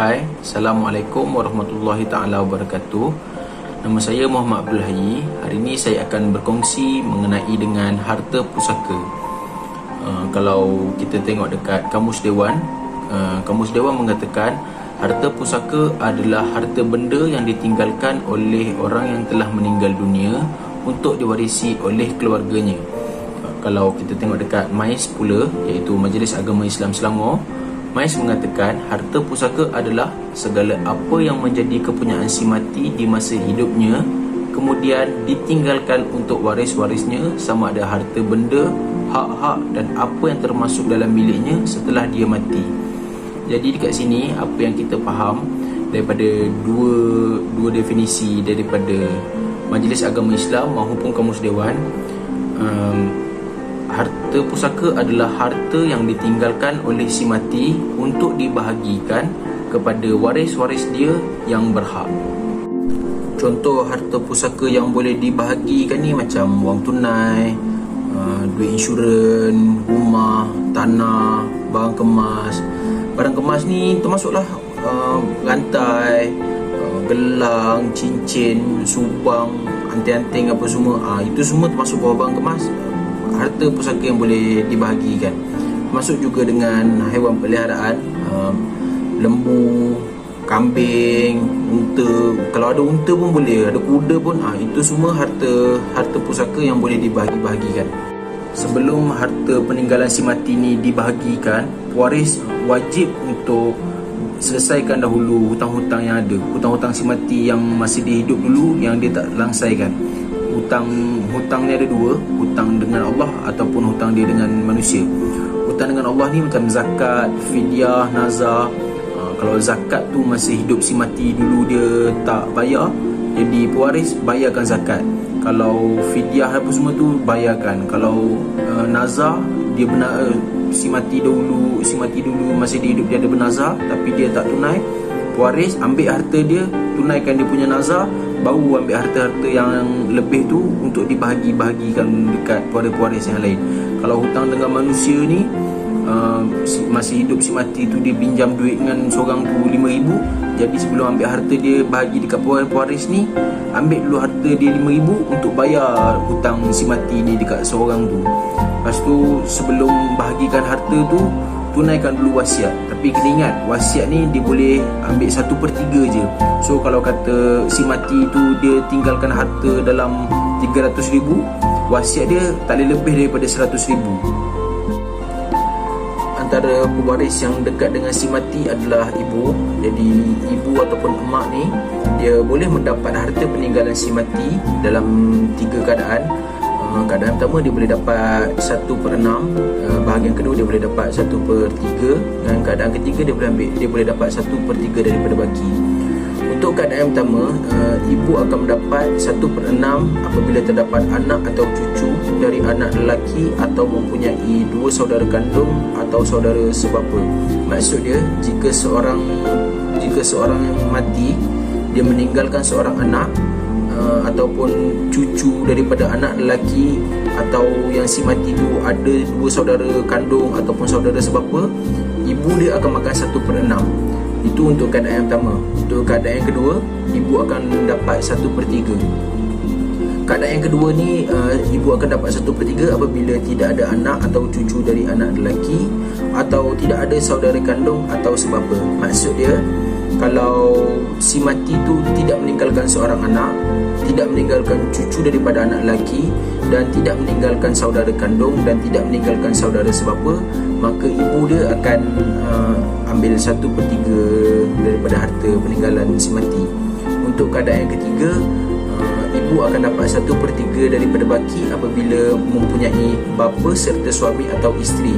Hai, Assalamualaikum warahmatullahi ta'ala wabarakatuh. Nama saya Muhammad Abdul Hayy. Hari ini saya akan berkongsi mengenai dengan harta pusaka. Kalau kita tengok dekat Kamus Dewan, Kamus Dewan mengatakan harta pusaka adalah harta benda yang ditinggalkan oleh orang yang telah meninggal dunia untuk diwarisi oleh keluarganya. Kalau kita tengok dekat MAIS pula, iaitu Majlis Agama Islam Selangor, MAIS mengatakan harta pusaka adalah segala apa yang menjadi kepunyaan si mati di masa hidupnya kemudian ditinggalkan untuk waris-warisnya, sama ada harta benda, hak-hak dan apa yang termasuk dalam miliknya setelah dia mati. Jadi dekat sini apa yang kita faham daripada dua definisi daripada Majlis Agama Islam maupun Kamus Dewan, harta pusaka adalah harta yang ditinggalkan oleh si mati untuk dibahagikan kepada waris-waris dia yang berhak. Contoh harta pusaka yang boleh dibahagikan ni macam wang tunai, duit insurans, rumah, tanah, barang kemas. Barang kemas ni termasuklah rantai, gelang, cincin, subang, anting-anting apa semua. Itu semua termasuk bawah barang kemas, harta pusaka yang boleh dibahagikan. Masuk juga dengan haiwan peliharaan, lembu, kambing, unta. Kalau ada unta pun boleh, ada kuda pun, itu semua harta pusaka yang boleh dibahagi-bahagikan. Sebelum harta peninggalan si mati ni dibahagikan, waris wajib untuk selesaikan dahulu hutang-hutang yang ada. Hutang-hutang si mati yang masih dihidup dulu yang dia tak langsaikan. Hutang ni ada dua, hutang dengan Allah ataupun hutang dia dengan manusia. Hutang dengan Allah ni macam zakat, fidyah, nazar. Kalau zakat tu masih hidup si mati dulu dia tak bayar, jadi pewaris bayarkan zakat. Kalau fidyah apa semua tu bayarkan. Kalau nazar, dia benar si mati dulu masih hidup dia ada bernazar tapi dia tak tunai, pewaris ambil harta dia, tunaikan dia punya nazar, baru ambil harta-harta yang lebih tu untuk dibahagi-bahagikan dekat pewaris-pewaris yang lain. Kalau hutang dengan manusia ni, masih hidup si mati tu dia pinjam duit dengan seorang tu 5,000, jadi sebelum ambil harta dia bahagi dekat pewaris ni, ambil dulu harta dia 5,000 untuk bayar hutang si mati ni dekat seorang tu. Lepas tu sebelum bahagikan harta tu, tunaikan dulu wasiat. Tapi kena ingat, wasiat ni dia boleh ambil 1/3 je. So kalau kata si mati tu dia tinggalkan harta dalam 300,000, wasiat dia tak boleh lebih daripada 100,000. Antara pewaris yang dekat dengan si mati adalah ibu. Jadi ibu ataupun emak ni, dia boleh mendapat harta peninggalan si mati dalam 3 keadaan. Keadaan pertama dia boleh dapat 1/6, bahagian kedua dia boleh dapat 1/3, dan keadaan ketiga dia boleh dapat 1/3 daripada baki. Untuk keadaan pertama, ibu akan mendapat 1/6 apabila terdapat anak atau cucu dari anak lelaki atau mempunyai 2 saudara kandung atau saudara sebapa. Maksud dia, jika seorang mati, dia meninggalkan seorang anak ataupun cucu daripada anak lelaki, atau yang si mati tu ada 2 saudara kandung ataupun saudara sebapa, ibu dia akan makan 1/6. Itu untuk keadaan yang pertama. Untuk keadaan yang kedua, ibu akan dapat 1/3. Keadaan yang kedua ni, ibu akan dapat 1/3 apabila tidak ada anak atau cucu dari anak lelaki, atau tidak ada saudara kandung atau sebapa. Maksud dia, kalau si mati tu tidak meninggalkan seorang anak, tidak meninggalkan cucu daripada anak lelaki, dan tidak meninggalkan saudara kandung, dan tidak meninggalkan saudara sebapa, maka ibu dia akan ambil 1/3 daripada harta peninggalan si mati. Untuk keadaan yang ketiga, ibu akan dapat 1/3 daripada baki apabila mempunyai bapa serta suami atau isteri.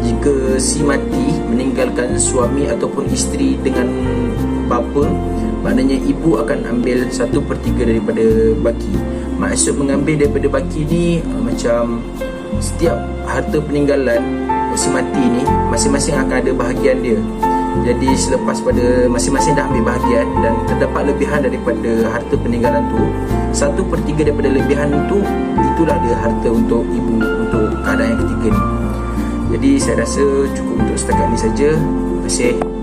Jika si mati meninggalkan suami ataupun isteri dengan bapa, maknanya ibu akan ambil 1/3 daripada baki. Maksud mengambil daripada baki ni, macam setiap harta peninggalan si mati ni, masing-masing akan ada bahagian dia. Jadi selepas pada masing-masing dah ambil bahagian dan terdapat lebihan daripada harta peninggalan tu, 1/3 daripada lebihan tu, itulah dia harta untuk ibu untuk keadaan yang ketiga ni. Jadi saya rasa cukup untuk setakat ni saja. Terima kasih.